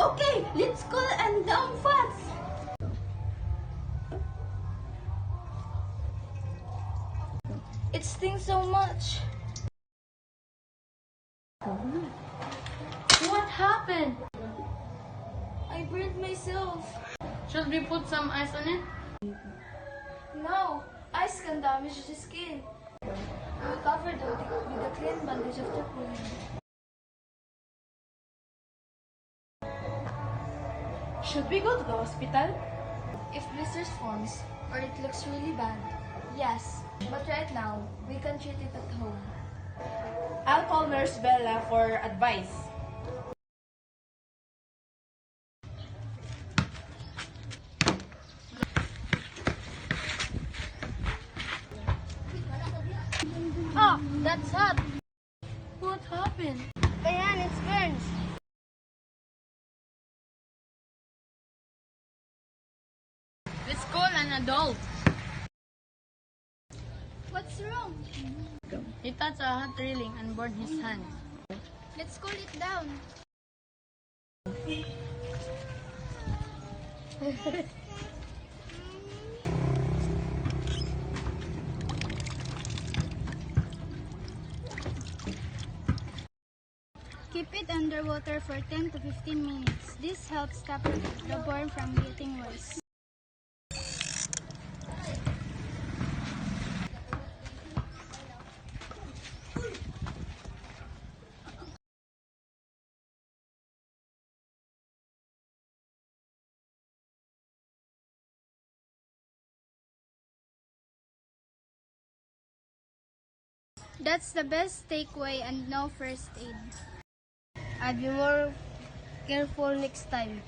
Okay, let's cool and down fast. It stings so much. What happened? I burned myself. Should we put some ice on it? No, ice can damage the skin. We'll cover with a clean bandage after cooling. Should we go to the hospital? If blisters forms or it looks really bad, yes. But right now, we can treat it at home. I'll call Nurse Bella for advice. Oh, that's hot. What happened? Ayan, it's burns. Let's call an adult. What's wrong? He touched a hot railing and burned his hand. Let's cool it down. Keep it underwater for 10 to 15 minutes. This helps stop the burn from getting worse. That's the best takeaway and no first aid. I'll be more careful next time.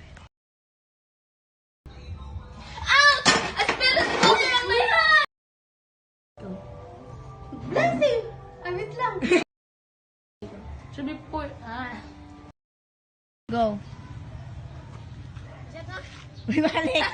Ouch! I spilled the water on my hand! Blessing! Wait lang. Should we put... Go. Balik.